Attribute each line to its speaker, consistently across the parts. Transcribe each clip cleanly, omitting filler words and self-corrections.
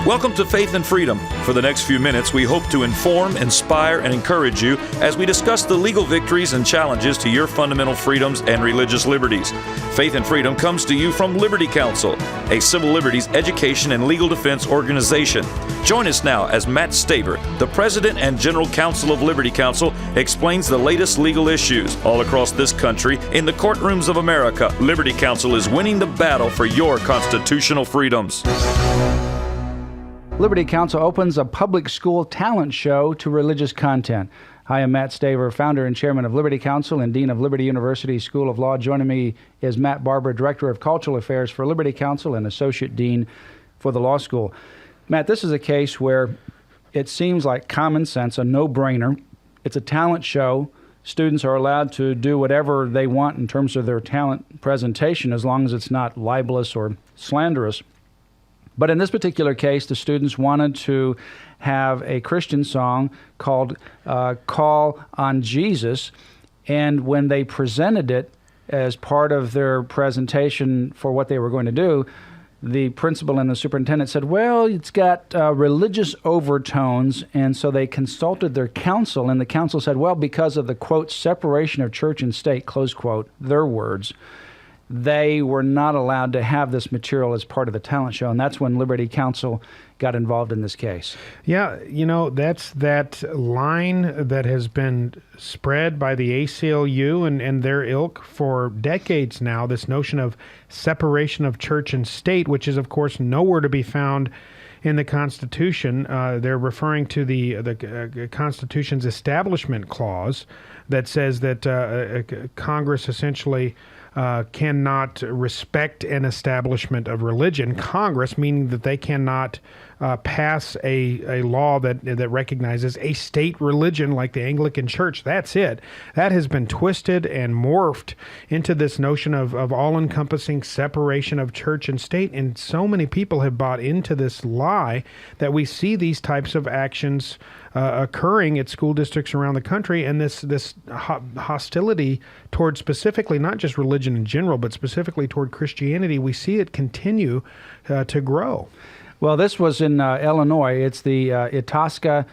Speaker 1: Welcome to Faith and Freedom. For the next few minutes, we hope to inform, inspire, and encourage you as we discuss the legal victories and challenges to your fundamental freedoms and religious liberties. Faith and Freedom comes to you from Liberty Counsel, a civil liberties education and legal defense organization. Join us now as Matt Staver, the President and General Counsel of Liberty Counsel, explains the latest legal issues all across this country in the courtrooms of America. Liberty Counsel is winning the battle for your constitutional freedoms.
Speaker 2: Liberty Counsel opens a public school talent show to religious content. Hi, I'm Matt Staver, founder and chairman of Liberty Counsel and dean of Liberty University School of Law. Joining me is Matt Barber, director of cultural affairs for Liberty Counsel and associate dean for the law school. Matt, this is a case where it seems like common sense, a no-brainer. It's a talent show. Students are allowed to do whatever they want in terms of their talent presentation as long as it's not libelous or slanderous. But in this particular case, the students wanted to have a Christian song called Call on Jesus, and when they presented it as part of their presentation for what they were going to do, the principal and the superintendent said, well, it's got religious overtones, and so they consulted their counsel, and the counsel said, well, because of the, quote, separation of church and state, close quote, their words, they were not allowed to have this material as part of the talent show, and that's when Liberty Counsel got involved in this case.
Speaker 3: Yeah, you know, that's that line that has been spread by the ACLU and their ilk for decades now, this notion of separation of church and state, which is, of course, nowhere to be found in the Constitution. They're referring to the Constitution's Establishment Clause that says that Congress essentially cannot respect an establishment of religion. Congress, meaning that they cannot pass a law that recognizes a state religion like the Anglican Church. That's it. That has been twisted and morphed into this notion of all-encompassing separation of church and state, and so many people have bought into this lie that we see these types of actions occurring at school districts around the country, and this hostility toward specifically not just religion in general, but specifically toward Christianity, we see it continue to grow.
Speaker 2: Well, this was in Illinois. It's the Itasca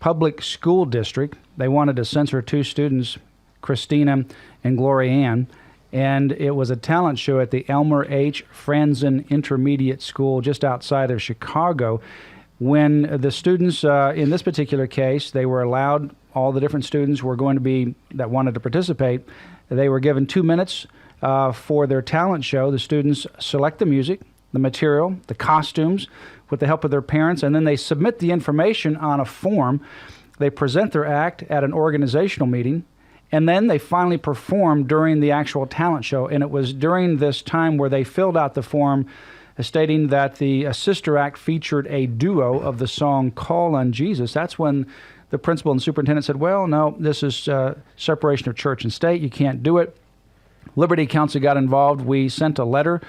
Speaker 2: Public School District. They wanted to censor two students, Christina and Gloria Ann, and it was a talent show at the Elmer H. Franzen Intermediate School just outside of Chicago. When the students, in this particular case, they were allowed, all the different students were going to be, that wanted to participate, they were given 2 minutes for their talent show. The students select the music, the material, the costumes, with the help of their parents, and then they submit the information on a form. They present their act at an organizational meeting, and then they finally perform during the actual talent show. And it was during this time where they filled out the form stating that the sister act featured a duo of the song Call on Jesus. That's when the principal and superintendent said, well, no, this is separation of church and state. You can't do it. Liberty Counsel got involved. We sent a letter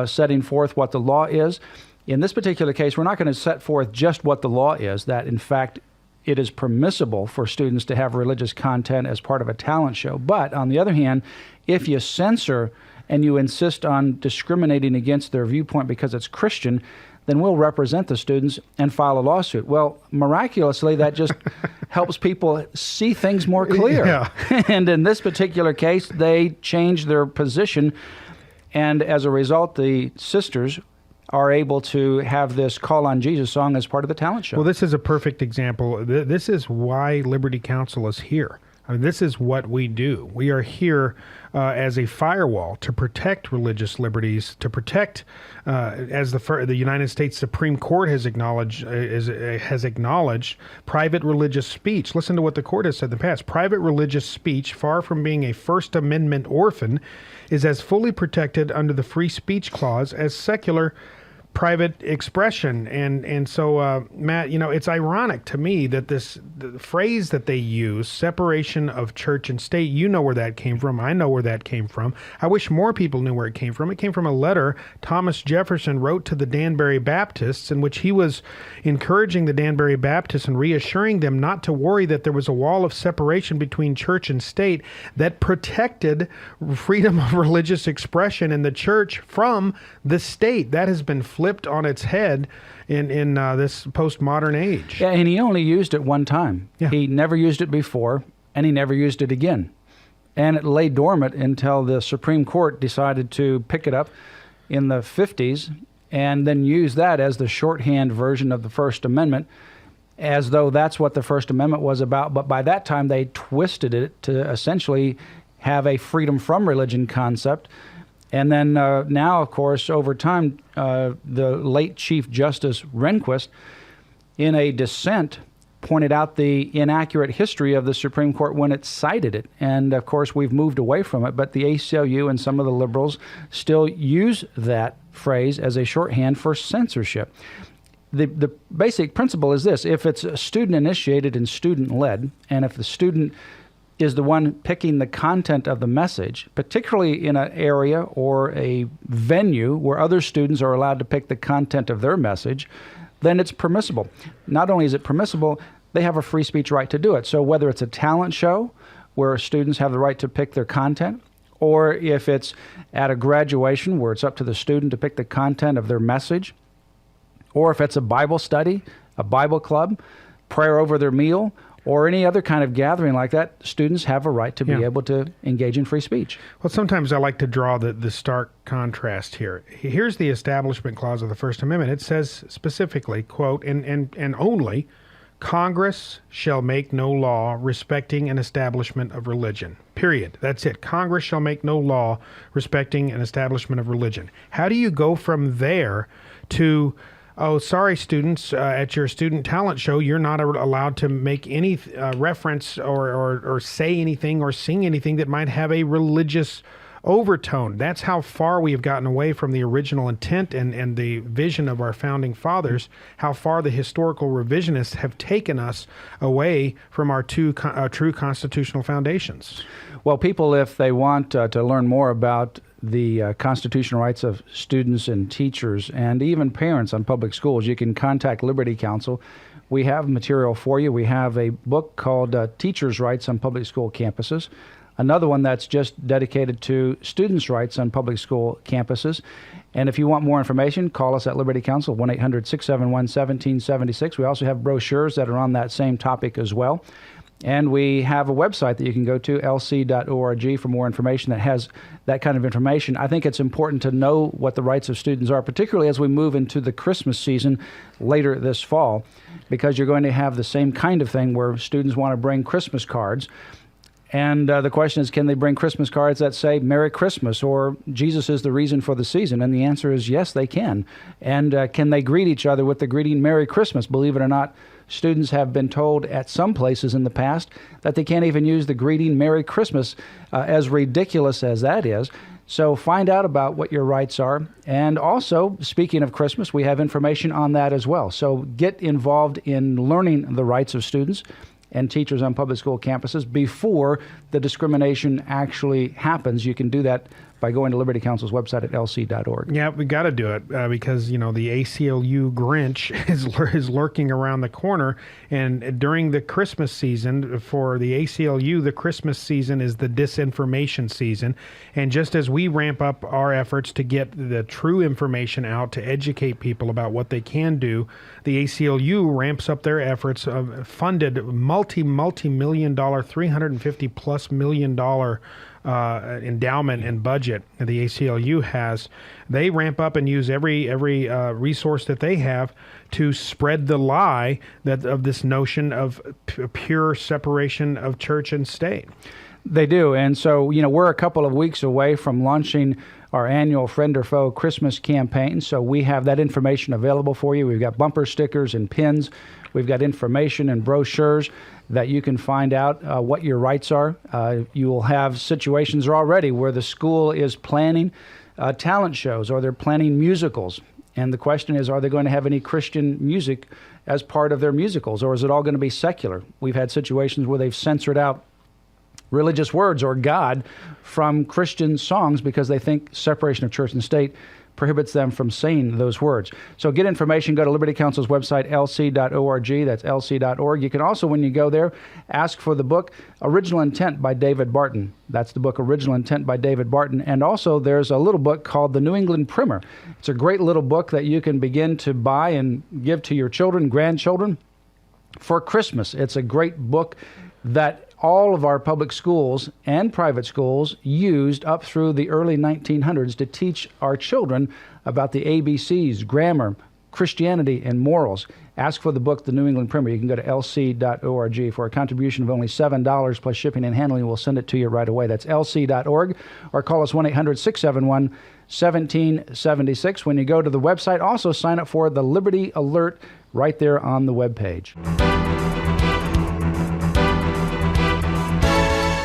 Speaker 2: setting forth what the law is. In this particular case, we're not going to set forth just what the law is, that in fact it is permissible for students to have religious content as part of a talent show. But on the other hand, if you censor and you insist on discriminating against their viewpoint because it's Christian, then we'll represent the students and file a lawsuit. Well, miraculously, that just helps people see things more clear.
Speaker 3: Yeah.
Speaker 2: And in this particular case, they changed their position, and as a result, the sisters are able to have this Call on Jesus song as part of the talent show.
Speaker 3: Well, this is a perfect example. This is why Liberty Counsel is here. I mean, this is what we do. We are here as a firewall to protect religious liberties, to protect, as the United States Supreme Court has acknowledged, private religious speech. Listen to what the court has said in the past. Private religious speech, far from being a First Amendment orphan, is as fully protected under the Free Speech Clause as secular private expression. And so, Matt, you know, it's ironic to me that the phrase that they use, separation of church and state, you know where that came from. I know where that came from. I wish more people knew where it came from. It came from a letter Thomas Jefferson wrote to the Danbury Baptists, in which he was encouraging the Danbury Baptists and reassuring them not to worry that there was a wall of separation between church and state that protected freedom of religious expression in the church from the state. That has been flipped on its head in this postmodern age.
Speaker 2: Yeah, and he only used it one time.
Speaker 3: Yeah.
Speaker 2: He never used it before, and he never used it again. And it lay dormant until the Supreme Court decided to pick it up in the 50s and then use that as the shorthand version of the First Amendment, as though that's what the First Amendment was about. But by that time, they twisted it to essentially have a freedom from religion concept. And then now, of course, over time, the late Chief Justice Rehnquist, in a dissent, pointed out the inaccurate history of the Supreme Court when it cited it. And, of course, we've moved away from it, but the ACLU and some of the liberals still use that phrase as a shorthand for censorship. The basic principle is this: if it's student-initiated and student-led, and if the student is the one picking the content of the message, particularly in an area or a venue where other students are allowed to pick the content of their message, then it's permissible. Not only is it permissible, they have a free speech right to do it. So whether it's a talent show where students have the right to pick their content, or if it's at a graduation where it's up to the student to pick the content of their message, or if it's a Bible study, a Bible club, prayer over their meal, or any other kind of gathering like that, students have a right to be able to engage in free speech.
Speaker 3: Well, sometimes I like to draw the stark contrast here. Here's the Establishment Clause of the First Amendment. It says specifically, quote, and only, Congress shall make no law respecting an establishment of religion. Period. That's it. Congress shall make no law respecting an establishment of religion. How do you go from there to, oh, sorry, students, at your student talent show, you're not allowed to make any reference or say anything or sing anything that might have a religious overtone? That's how far we have gotten away from the original intent and the vision of our founding fathers, how far the historical revisionists have taken us away from our true constitutional foundations.
Speaker 2: Well, people, if they want to learn more about the constitutional rights of students and teachers and even parents on public schools, you can contact Liberty Counsel. We have material for you. We have a book called Teachers' Rights on Public School Campuses, another one that's just dedicated to students' rights on public school campuses. And if you want more information, call us at Liberty Counsel, 1-800-671-1776. We also have brochures that are on that same topic as well. And we have a website that you can go to, lc.org, for more information that has that kind of information. I think it's important to know what the rights of students are, particularly as we move into the Christmas season later this fall, because you're going to have the same kind of thing where students want to bring Christmas cards. And the question is, can they bring Christmas cards that say Merry Christmas or Jesus is the reason for the season? And the answer is yes, they can. And can they greet each other with the greeting Merry Christmas? Believe it or not, students have been told at some places in the past that they can't even use the greeting Merry Christmas, as ridiculous as that is. So find out about what your rights are. And also, speaking of Christmas, we have information on that as well. So get involved in learning the rights of students and teachers on public school campuses before the discrimination actually happens. You can do that by going to Liberty Counsel's website at lc.org.
Speaker 3: Yeah, we got to do it because, the ACLU Grinch is lurking around the corner. And during the Christmas season, for the ACLU, the Christmas season is the disinformation season. And just as we ramp up our efforts to get the true information out, to educate people about what they can do, the ACLU ramps up their efforts of funded multi-million dollar, $350+ million endowment and budget that the ACLU has. They ramp up and use every resource that they have to spread the lie of this notion of pure separation of church and state.
Speaker 2: They do. And so, we're a couple of weeks away from launching our annual Friend or Foe Christmas campaign. So we have that information available for you. We've got bumper stickers and pins. We've got information and brochures that you can find out what your rights are. You will have situations already where the school is planning talent shows or they're planning musicals. And the question is, are they going to have any Christian music as part of their musicals, or is it all going to be secular? We've had situations where they've censored out religious words or God from Christian songs because they think separation of church and state prohibits them from saying those words. So get information, go to Liberty Counsel's website, lc.org. That's lc.org. You can also, when you go there, ask for the book Original Intent by David Barton. That's the book Original Intent by David Barton. And also there's a little book called The New England Primer. It's a great little book that you can begin to buy and give to your children, grandchildren for Christmas. It's a great book that all of our public schools and private schools used up through the early 1900s to teach our children about the ABCs, grammar, Christianity, and morals. Ask for the book, The New England Primer. You can go to lc.org. For a contribution of only $7 plus shipping and handling, we'll send it to you right away. That's lc.org, or call us 1-800-671-1776. When you go to the website, also sign up for the Liberty Alert right there on the webpage.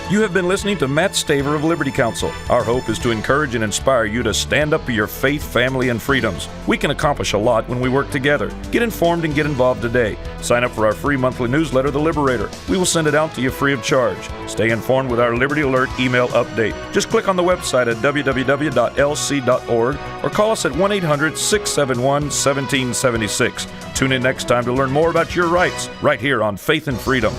Speaker 1: You have been listening to Matt Staver of Liberty Counsel. Our hope is to encourage and inspire you to stand up for your faith, family, and freedoms. We can accomplish a lot when we work together. Get informed and get involved today. Sign up for our free monthly newsletter, The Liberator. We will send it out to you free of charge. Stay informed with our Liberty Alert email update. Just click on the website at www.lc.org or call us at 1-800-671-1776. Tune in next time to learn more about your rights right here on Faith and Freedom.